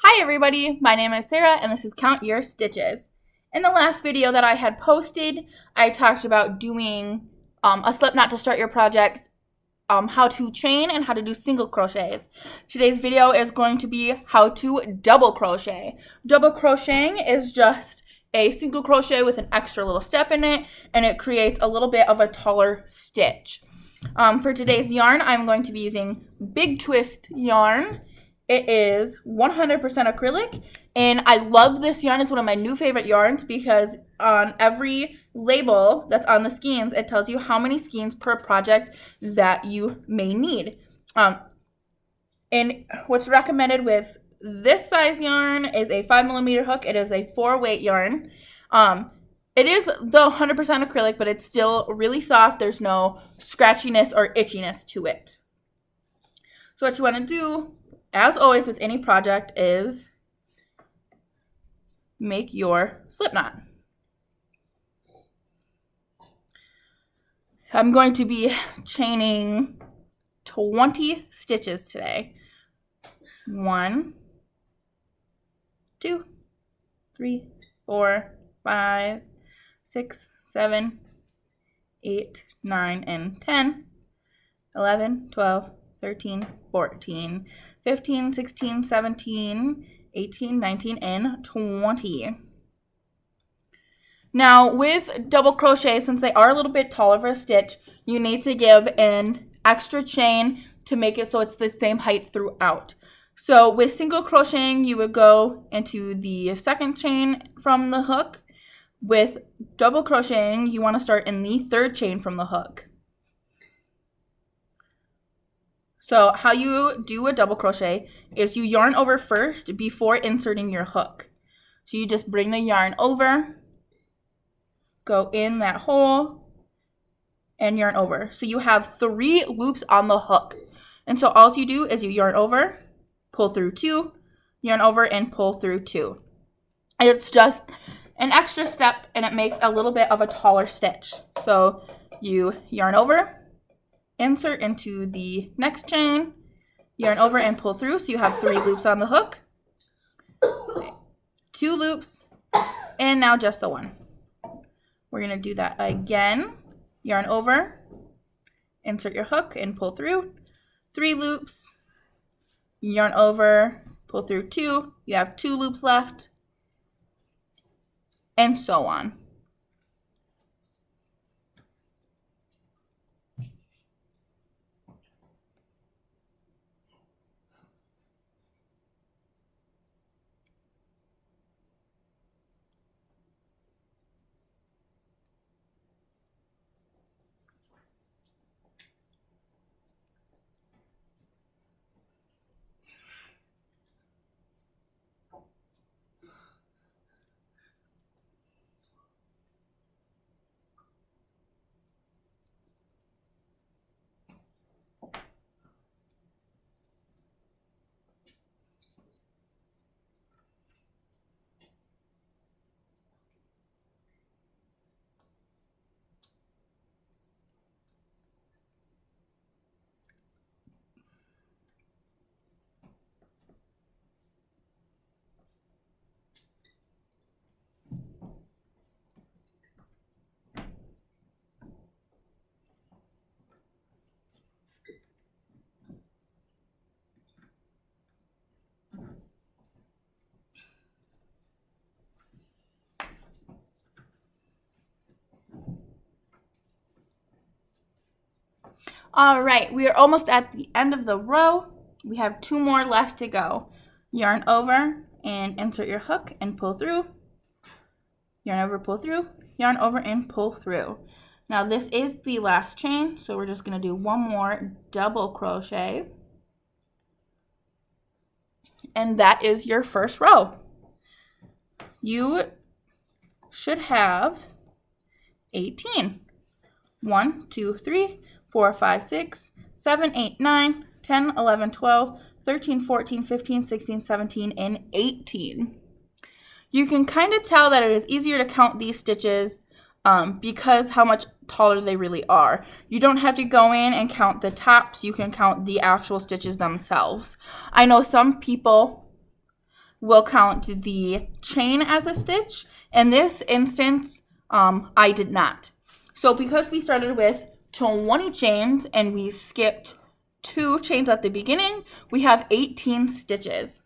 Hi everybody, my name is Sarah and this is Count Your Stitches. In the last video that I had posted, I talked about doing a slip knot to start your project, how to chain and how to do single crochets. Today's video is going to be how to double crochet. Double crocheting is just a single crochet with an extra little step in it, and it creates a little bit of a taller stitch. For today's yarn, I'm going to be using Big Twist yarn. It is 100% acrylic, and I love this yarn. It's one of my new favorite yarns because on every label that's on the skeins, it tells you how many skeins per project that you may need. And what's recommended with this size yarn is a 5mm hook. It is a 4-weight yarn. It is the 100% acrylic, but it's still really soft. There's no scratchiness or itchiness to it. So what you want to do, as always with any project, is make your slip knot. I'm going to be chaining 20 stitches today. 1, 2, 3, 4, 5, 6, 7, 8, 9, and 10, 11, 12, 13, 14, 15, 16, 17, 18, 19, and 20. Now, with double crochet, since they are a little bit taller for a stitch, you need to give an extra chain to make it so it's the same height throughout. So with single crocheting, you would go into the second chain from the hook. With double crocheting, you want to start in the third chain from the hook. So how you do a double crochet is you yarn over first before inserting your hook. So you just bring the yarn over, go in that hole, and yarn over. So you have 3 loops on the hook. And so all you do is you yarn over, pull through 2, yarn over, and pull through 2. It's just an extra step, and it makes a little bit of a taller stitch. So you yarn over, insert into the next chain, yarn over and pull through, so you have 3 loops on the hook, 2 loops, and now just the 1. We're going to do that again. Yarn over, insert your hook and pull through, 3 loops, yarn over, pull through 2, you have 2 loops left, and so on. All right, we are almost at the end of the row. We have 2 more left to go. Yarn over and insert your hook and pull through. Yarn over, pull through. Yarn over and pull through. Now this is the last chain, so we're just going to do 1 more double crochet. And that is your first row. You should have 18. 1, 2, 3, 4, 5, 6, 7, 8, 9, 10, 11, 12, 13, 14, 15, 16, 17, and 18. You can kind of tell that it is easier to count these stitches because how much taller they really are. You don't have to go in and count the tops. You can count the actual stitches themselves. I know some people will count the chain as a stitch. In this instance, I did not. So because we started with 20 chains and we skipped 2 chains at the beginning, we have 18 stitches.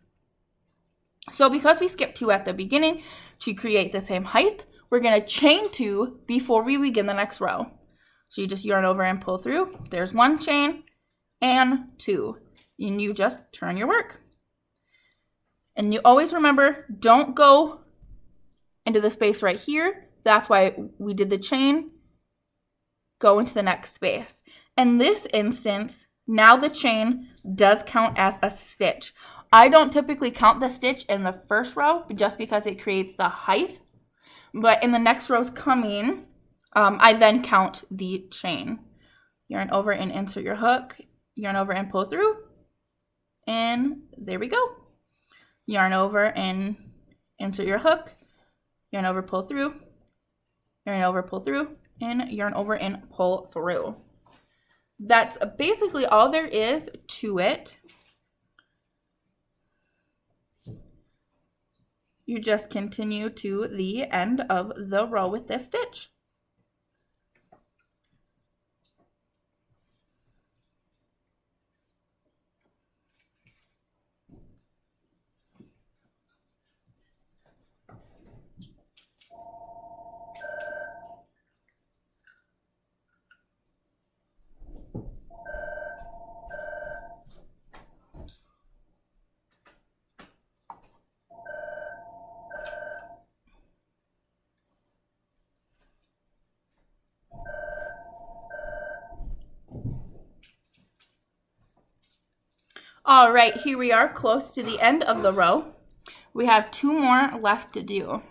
So because we skipped 2 at the beginning to create the same height, we're going to chain 2 before we begin the next row. So you just yarn over and pull through. There's 1 chain and 2. And you just turn your work. And you always remember, don't go into the space right here. That's why we did the chain. Go into the next space. In this instance, now the chain does count as a stitch. I don't typically count the stitch in the first row just because it creates the height. But in the next rows coming, I then count the chain. Yarn over and insert your hook. Yarn over and pull through. And there we go. Yarn over and insert your hook. Yarn over, pull through. Yarn over, pull through. And yarn over and pull through. That's basically all there is to it. You just continue to the end of the row with this stitch. All right, here we are close to the end of the row. We have 2 more left to do.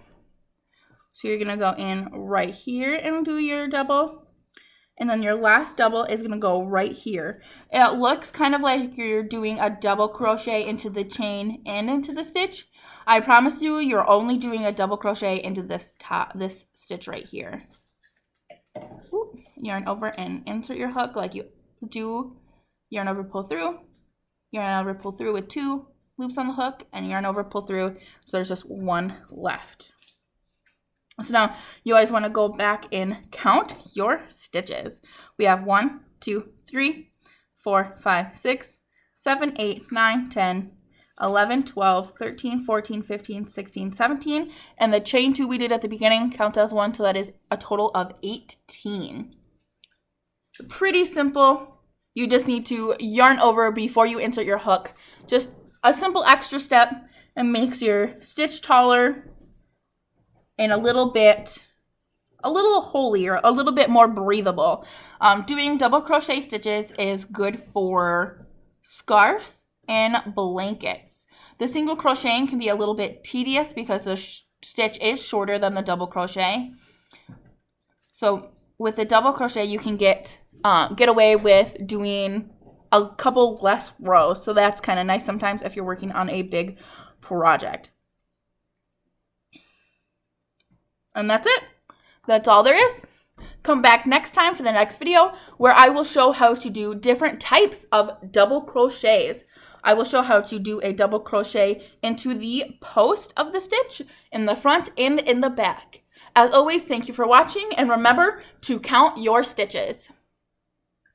So you're gonna go in right here and do your double. And then your last double is gonna go right here. It looks kind of like you're doing a double crochet into the chain and into the stitch. I promise you, you're only doing a double crochet into this stitch right here. Ooh, yarn over and insert your hook like you do. Yarn over, pull through. Yarn over, pull through with 2 loops on the hook, and yarn over, pull through, so there's just 1 left. So now you always want to go back and count your stitches. We have 1, 2, 3, 4, 5, 6, 7, 8, 9, 10, 11, 12, 13, 14, 15, 16, 17, and the chain 2 we did at the beginning counts as 1, so that is a total of 18. Pretty simple. You just need to yarn over before you insert your hook. Just a simple extra step and makes your stitch taller and a little holier, a little bit more breathable. Doing double crochet stitches is good for scarves and blankets. The single crocheting can be a little bit tedious because the stitch is shorter than the double crochet. So with the double crochet, you can get away with doing a couple less rows. So that's kind of nice sometimes if you're working on a big project. And that's it. That's all there is. Come back next time for the next video where I will show how to do different types of double crochets. I will show how to do a double crochet into the post of the stitch in the front and in the back. As always, thank you for watching, and remember to count your stitches.